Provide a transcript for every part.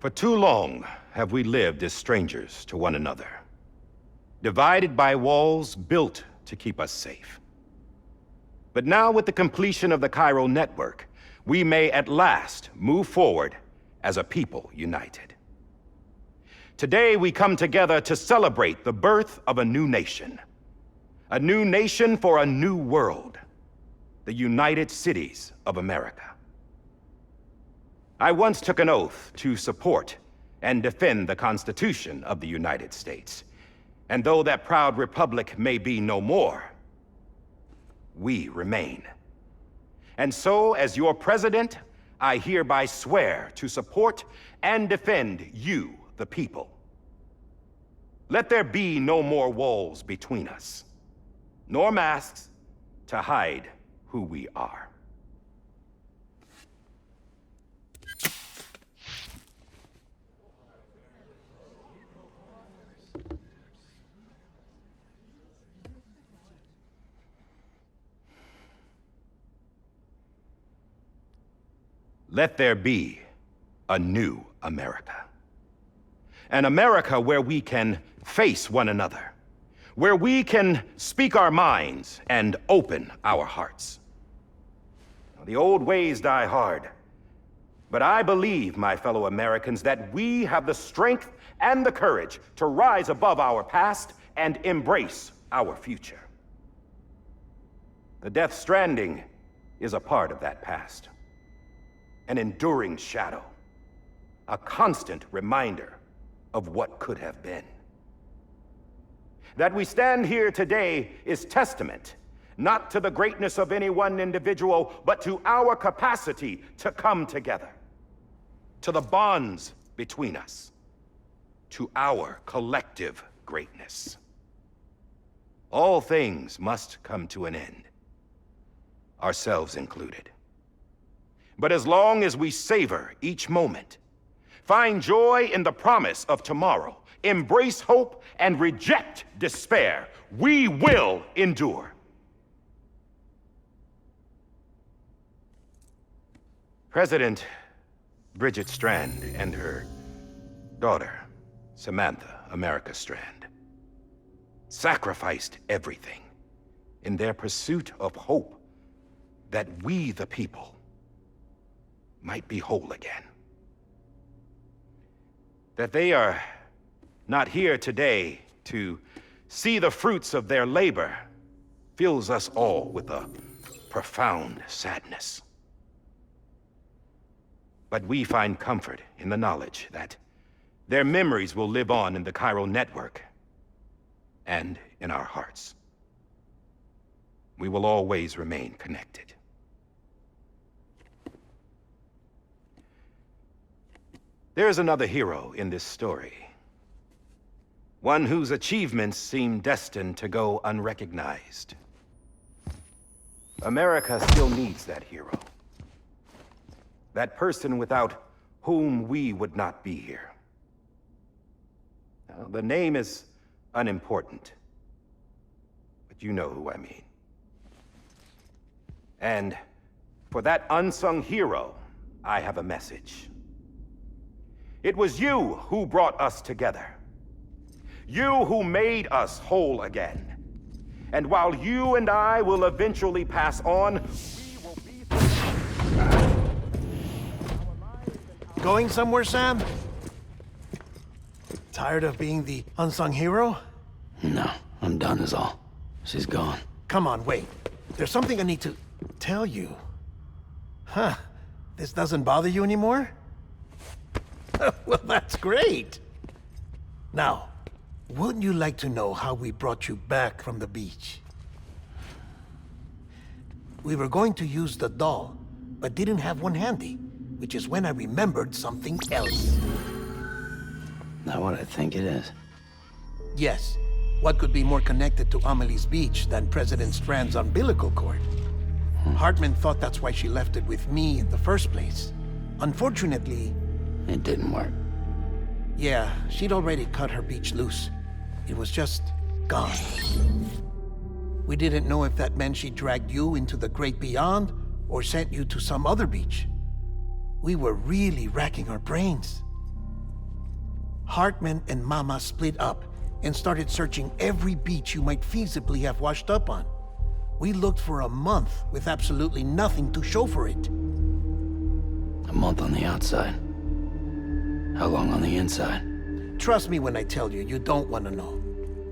For too long have we lived as strangers to one another, divided by walls built to keep us safe. But now, with the completion of the chiral network, we may at last move forward as a people united. Today, we come together to celebrate the birth of a new nation. A new nation for a new world. The United Cities of America. I once took an oath to support and defend the Constitution of the United States. And though that proud republic may be no more, we remain. And so, as your president, I hereby swear to support and defend you, the people. Let there be no more walls between us, nor masks to hide who we are. Let there be a new America. An America where we can face one another, where we can speak our minds and open our hearts. The old ways die hard, but I believe, my fellow Americans, that we have the strength and the courage to rise above our past and embrace our future. The Death Stranding is a part of that past. An enduring shadow, a constant reminder of what could have been. That we stand here today is testament, not to the greatness of any one individual, but to our capacity to come together, to the bonds between us, to our collective greatness. All things must come to an end, ourselves included. But as long as we savor each moment, find joy in the promise of tomorrow, embrace hope, and reject despair, we will endure. President Bridget Strand and her daughter, Samantha America Strand, sacrificed everything in their pursuit of hope that we, the people, might be whole again. That they are not here today to see the fruits of their labor fills us all with a profound sadness. But we find comfort in the knowledge that their memories will live on in the chiral network and in our hearts. We will always remain connected. There's another hero in this story. One whose achievements seem destined to go unrecognized. America still needs that hero. That person without whom we would not be here. Now, the name is unimportant, but you know who I mean. And for that unsung hero, I have a message. It was you who brought us together. You who made us whole again. And while you and I will eventually pass on, we will be... Going somewhere, Sam? Tired of being the unsung hero? No, I'm done is all. She's gone. Come on, wait. There's something I need to tell you. Huh. This doesn't bother you anymore? Well, that's great. Now, wouldn't you like to know how we brought you back from the beach? We were going to use the doll, but didn't have one handy, which is when I remembered something else. Not what I think it is. Yes. What could be more connected to Amelie's beach than President Strand's umbilical cord? Hartman thought that's why she left it with me in the first place. Unfortunately... It didn't work. Yeah, she'd already cut her beach loose. It was just gone. We didn't know if that meant she dragged you into the great beyond or sent you to some other beach. We were really racking our brains. Hartman and Mama split up and started searching every beach you might feasibly have washed up on. We looked for a month with absolutely nothing to show for it. A month on the outside. How long on the inside? Trust me when I tell you, you don't want to know.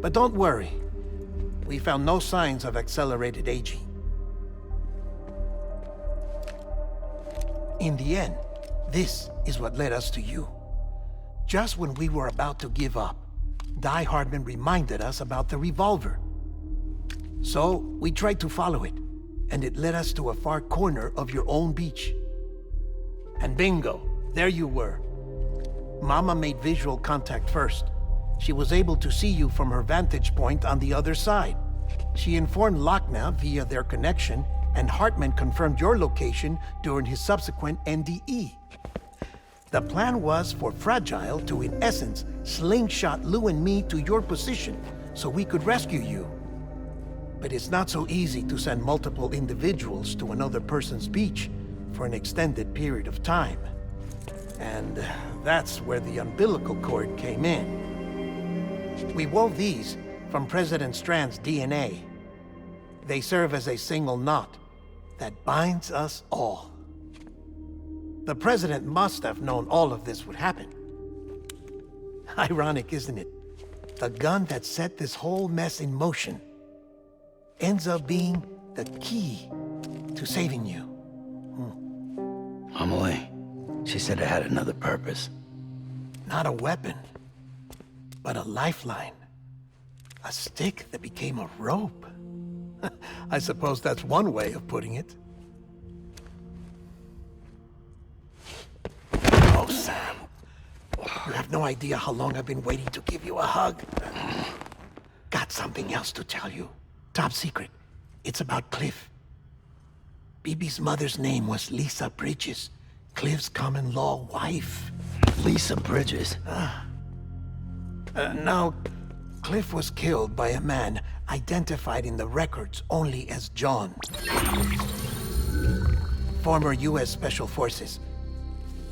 But don't worry. We found no signs of accelerated aging. In the end, this is what led us to you. Just when we were about to give up, Die-Hardman reminded us about the revolver. So, we tried to follow it, and it led us to a far corner of your own beach. And bingo, there you were. Mama made visual contact first. She was able to see you from her vantage point on the other side. She informed Lochna via their connection, and Hartman confirmed your location during his subsequent NDE. The plan was for Fragile to, in essence, slingshot Lou and me to your position so we could rescue you. But it's not so easy to send multiple individuals to another person's beach for an extended period of time. And that's where the umbilical cord came in. We wove these from President Strand's DNA. They serve as a single knot that binds us all. The President must have known all of this would happen. Ironic, isn't it? The gun that set this whole mess in motion ends up being the key to saving you. Amelie, she said it had another purpose. Not a weapon, but a lifeline. A stick that became a rope. I suppose that's one way of putting it. Oh, Sam. You have no idea how long I've been waiting to give you a hug. Got something else to tell you. Top secret. It's about Cliff. Bibi's mother's name was Lisa Bridges, Cliff's common-law wife. Lisa Bridges? Now, Cliff was killed by a man identified in the records only as John. Former U.S. Special Forces.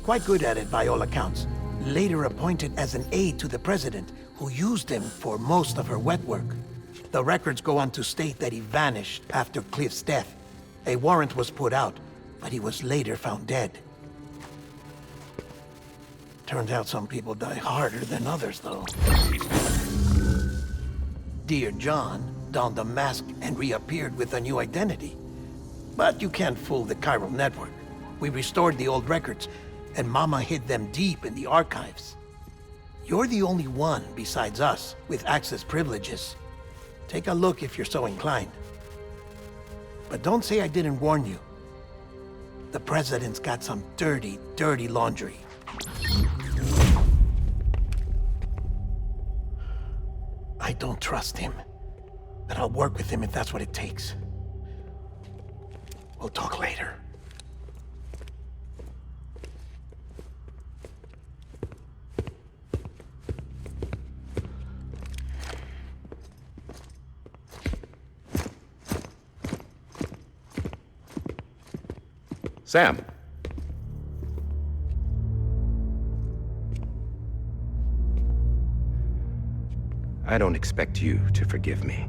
Quite good at it by all accounts. Later appointed as an aide to the president, who used him for most of her wet work. The records go on to state that he vanished after Cliff's death. A warrant was put out, but he was later found dead. Turns out some people die harder than others, though. Dear John donned a mask and reappeared with a new identity. But you can't fool the chiral network. We restored the old records, and Mama hid them deep in the archives. You're the only one besides us with access privileges. Take a look if you're so inclined. But don't say I didn't warn you. The President's got some dirty, dirty laundry. I don't trust him, but I'll work with him if that's what it takes. We'll talk later. Sam. I don't expect you to forgive me.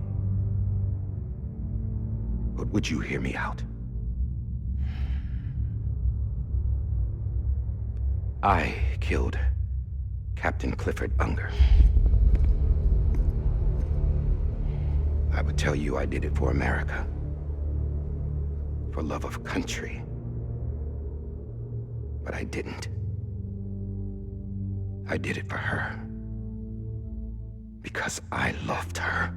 But would you hear me out? I killed Captain Clifford Unger. I would tell you I did it for America. For love of country. But I didn't. I did it for her. Because I loved her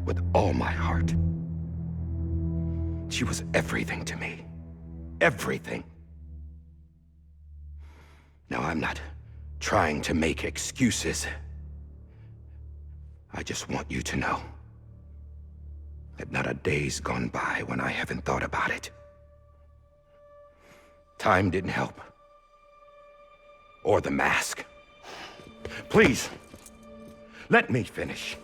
with all my heart. She was everything to me. Everything. Now, I'm not trying to make excuses. I just want you to know that not a day's gone by when I haven't thought about it. Time didn't help. Or the mask. Please, let me finish.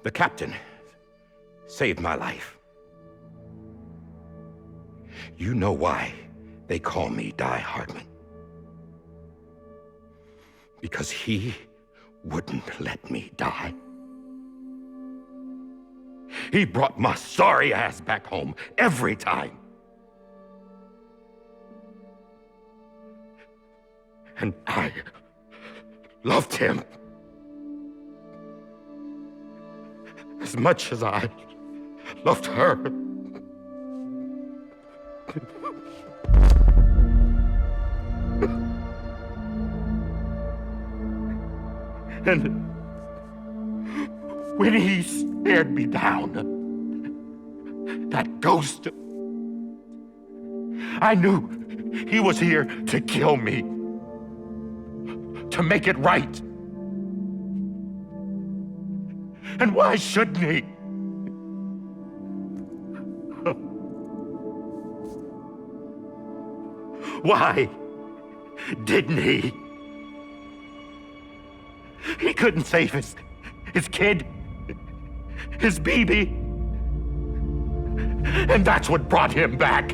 The captain, saved my life. You know why they call me Die-Hardman. Because he wouldn't let me die. He brought my sorry ass back home every time. And I loved him as much as I loved her. And when he stared me down, that ghost, I knew he was here to kill me, to make it right. And why shouldn't he? Why didn't he? He couldn't save his kid, his baby. And that's what brought him back.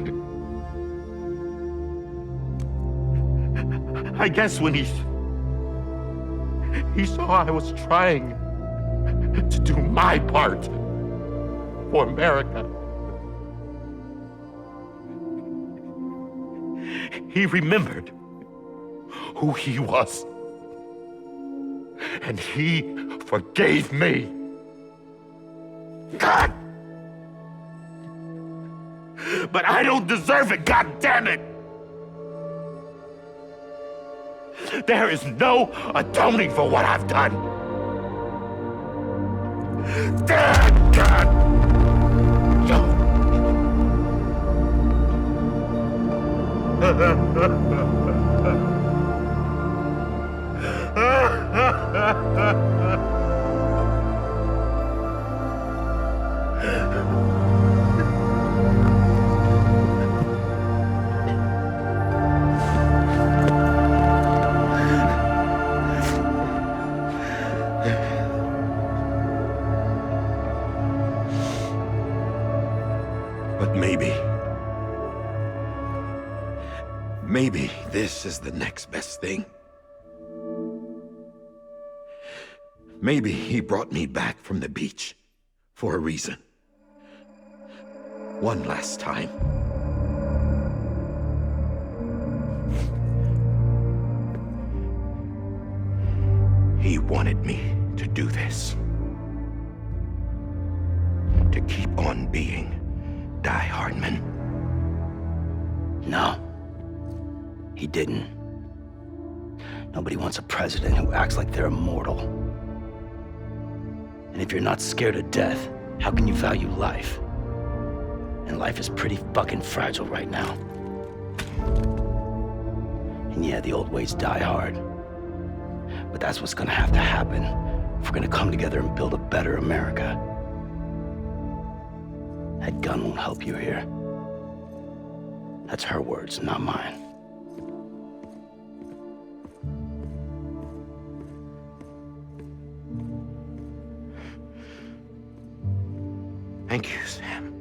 I guess when he saw I was trying to do my part for America, he remembered who he was. And he forgave me. God! But I don't deserve it, God damn it! There is no atoning for what I've done. Damn God! But maybe this is the next best thing. Maybe he brought me back from the beach for a reason. One last time. He wanted me to do this. To keep on being Die-Hardman. No, he didn't. Nobody wants a president who acts like they're immortal. And if you're not scared of death, how can you value life? And life is pretty fucking fragile right now. And yeah, the old ways die hard. But that's what's gonna have to happen if we're gonna come together and build a better America. That gun won't help you here. That's her words, not mine. Thank you, Sam.